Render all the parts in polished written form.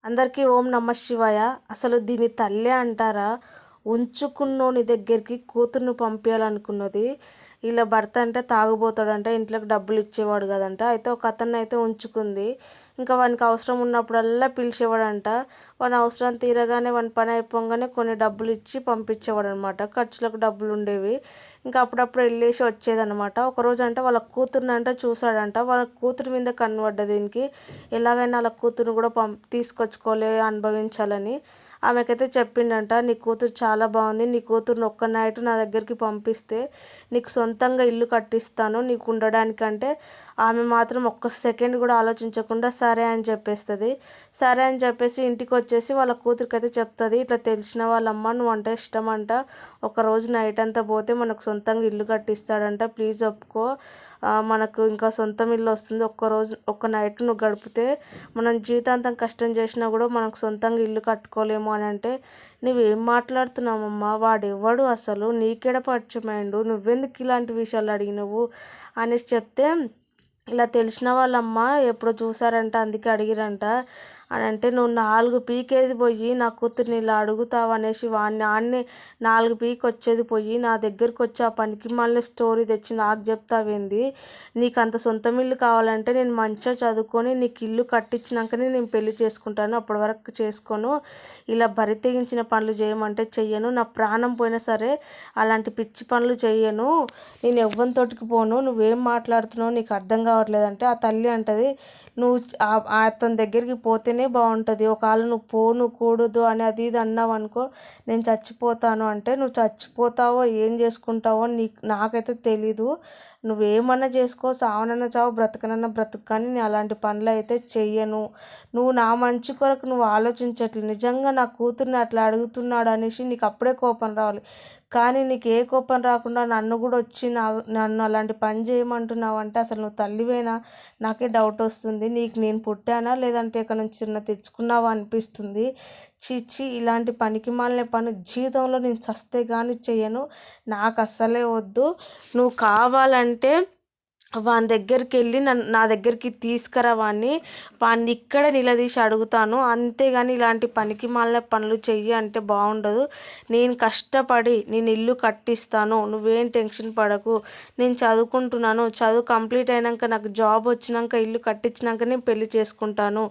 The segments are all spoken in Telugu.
అందరికీ ఓం నమ శివాయ. అసలు దీని తల్లే అంటారా? ఉంచుకున్నోని దగ్గరికి కూతుర్ని పంపించాలనుకున్నది. వీళ్ళ భర్త అంటే తాగుబోతాడంట, ఇంట్లోకి డబ్బులు ఇచ్చేవాడు కదంట. అయితే ఒక అతన్ని అయితే ఉంచుకుంది. ఇంకా వానికి అవసరం ఉన్నప్పుడల్లా పిలిచేవాడంట. వాని అవసరం తీరగానే వాని పని అయిపోగానే కొన్ని డబ్బులు ఇచ్చి పంపించేవాడు అనమాట. ఖర్చులకు డబ్బులు ఉండేవి. ఇంకా అప్పుడప్పుడు వెళ్ళేసి వచ్చేదనమాట. ఒకరోజు అంటే వాళ్ళ కూతుర్ని అంటే చూశాడంట. వాళ్ళ కూతురు మీద కన్నుపడ్డది దీనికి. ఎలాగైనా వాళ్ళ కూతురుని కూడా తీసుకొచ్చుకోలే అనుభవించాలని. ఆమెకైతే చెప్పిండంట, నీ కూతురు చాలా బాగుంది, నీ కూతురుని ఒక్క నైట్ నా దగ్గరికి పంపిస్తే నీకు సొంతంగా ఇల్లు కట్టిస్తాను నీకు ఉండడానికంటే. ఆమె మాత్రం ఒక్క సెకండ్ కూడా ఆలోచించకుండా సరే అని చెప్పేస్తుంది. సరే అని చెప్పేసి ఇంటికి వచ్చేసి వాళ్ళ కూతురికి అయితే చెప్తుంది, ఇట్లా తెలిసిన వాళ్ళమ్మ నువ్వు అంటే ఇష్టం అంట, ఒకరోజు నైట్ అంతా పోతే మనకు సొంతంగా ఇల్లు కట్టిస్తాడంట, ప్లీజ్ ఒప్పుకో, మనకు ఇంకా సొంతం ఇల్లు వస్తుంది, ఒక్కరోజు ఒక్క నైట్ నువ్వు గడిపితే మనం జీవితాంతం కష్టం చేసినా కూడా మనకు సొంతంగా ఇల్లు కట్టుకోలేము అని అంటే, నువ్వేం మాట్లాడుతున్నావమ్మా, వాడెవ్వడు అసలు, నీకెడ పరిచయమైండు, నువ్వెందుకు ఇలాంటి విషయాలు అడిగినవు అనేసి చెప్తే, ఇలా తెలిసిన వాళ్ళమ్మ ఎప్పుడో చూసారంట అందుకే అడిగిరంట అని అంటే, నువ్వు 4 పీకేది పోయి నా కూతుర్ని ఇలా అడుగుతావు అనేసి వాడిని ఆడనే 4 పీకి వచ్చేది పోయి నా దగ్గరికి వచ్చి ఆ పనికి మళ్ళీ స్టోరీ తెచ్చి నాకు చెప్తావేంది? నీకు అంత సొంతం ఇల్లు కావాలంటే నేను మంచిగా చదువుకొని నీకు ఇల్లు కట్టించినాకనే నేను పెళ్లి చేసుకుంటాను, అప్పటి వరకు చేసుకోను, ఇలా బరి తెగించిన పనులు చేయమంటే చెయ్యను, నా ప్రాణం పోయినా సరే అలాంటి పిచ్చి పనులు చెయ్యను, నేను ఎవ్వరితోటికి పోను, నువ్వేం మాట్లాడుతున్నావు నీకు అర్థం కావట్లేదంటే ఆ తల్లి అంటది, నువ్వు అతని దగ్గరికి పోతేనే బాగుంటుంది, ఒకవేళ నువ్వు పోను కూడదు అని అది ఇది అన్నావు అనుకో నేను చచ్చిపోతాను అంటే, నువ్వు చచ్చిపోతావో ఏం చేసుకుంటావో నాకైతే తెలీదు, నువ్వేమన్నా చేసుకో, చావనన్నా చావు, బ్రతకనన్నా బ్రతుకు, కానీ నేను అలాంటి పనులు అయితే చెయ్యను, నువ్వు నా మంచి కొరకు నువ్వు ఆలోచించట్లేదు, నిజంగా నా కూతుర్ని అట్లా అడుగుతున్నాడు అనేసి నీకు అప్పుడే కోపం రావాలి, కానీ నీకు ఏ కోపం రాకుండా నన్ను కూడా వచ్చి నన్ను అలాంటి పని చేయమంటున్నావు అంటే అసలు నువ్వు తల్లివేనా నాకే డౌట్ వస్తుంది, నీకు నేను పుట్టానా లేదంటే ఇక్కడ నుంచి చిన్న తెచ్చుకున్నావా అనిపిస్తుంది. చీచి, ఇలాంటి పనికి మాలిన పని జీవితంలో నేను చస్తే కానీ చెయ్యను, నాకు అస్సలే వద్దు, నువ్వు కావాలంటే వాని దగ్గరికి వెళ్ళి నా దగ్గరికి తీసుకురా, వాడిని ఇక్కడ నిలదీసి అడుగుతాను, అంతేగాని ఇలాంటి పనికి మాలిన పనులు చెయ్యి అంటే బాగుండదు, నేను కష్టపడి నేను ఇల్లు కట్టిస్తాను, నువ్వేం టెన్షన్ పడకు, నేను చదువుకుంటున్నాను, చదువు కంప్లీట్ అయినాక నాకు జాబ్ వచ్చినాక ఇల్లు కట్టించినాక నేను పెళ్లి చేసుకుంటాను,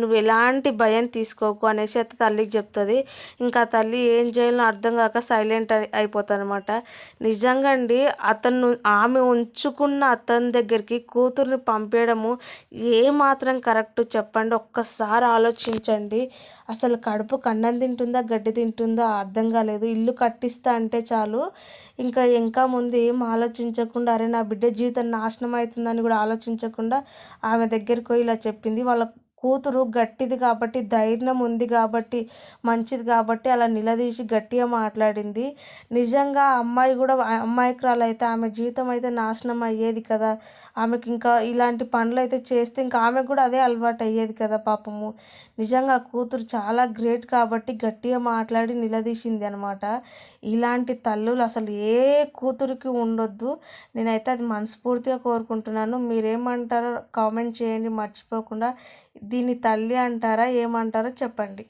నువ్వు ఎలాంటి భయం తీసుకోకు అనేసి అయితే తల్లికి చెప్తుంది. ఇంకా తల్లి ఏం చేయాలో అర్థం కాక సైలెంట్ అయిపోతానమాట. నిజంగా అండి, ఆమె ఉంచుకున్న అతని దగ్గరికి కూతుర్ని పంపేయడము ఏమాత్రం కరెక్ట్ చెప్పండి, ఒక్కసారి ఆలోచించండి. అసలు కడుపుకు అన్నం తింటుందా గడ్డి తింటుందా అర్థం కాలేదు. ఇల్లు కట్టిస్తా అంటే చాలు, ఇంకా ముందు ఏం ఆలోచించకుండా, అరే నా బిడ్డ జీవితం నాశనం అవుతుందని కూడా ఆలోచించకుండా ఆమె దగ్గరికి పోయి ఇలా చెప్పింది. వాళ్ళ కూతురు గట్టిది కాబట్టి, ధైర్యం ఉంది కాబట్టి, మంచిది కాబట్టి అలా నిలదీసి గట్టిగా మాట్లాడింది. నిజంగా అమ్మాయి కూడా అమ్మాయికురాలు అయితే ఆమె జీవితం అయితే నాశనం అయ్యేది కదా, ఆమెకి ఇంకా ఇలాంటి పనులు అయితే చేస్తే ఇంకా ఆమెకు కూడా అదే అలవాటు అయ్యేది కదా పాపము. నిజంగా కూతురు చాలా గ్రేట్ కాబట్టి గట్టిగా మాట్లాడి నిలదీసింది అనమాట. ఇలాంటి తల్లులు అసలు ఏ కూతురికి ఉండొద్దు, నేనైతే అది మనస్ఫూర్తిగా కోరుకుంటున్నాను. మీరేమంటారో కామెంట్ చేయండి మర్చిపోకుండా. దీన్ని తల్లి అంటారా ఏమంటారో చెప్పండి.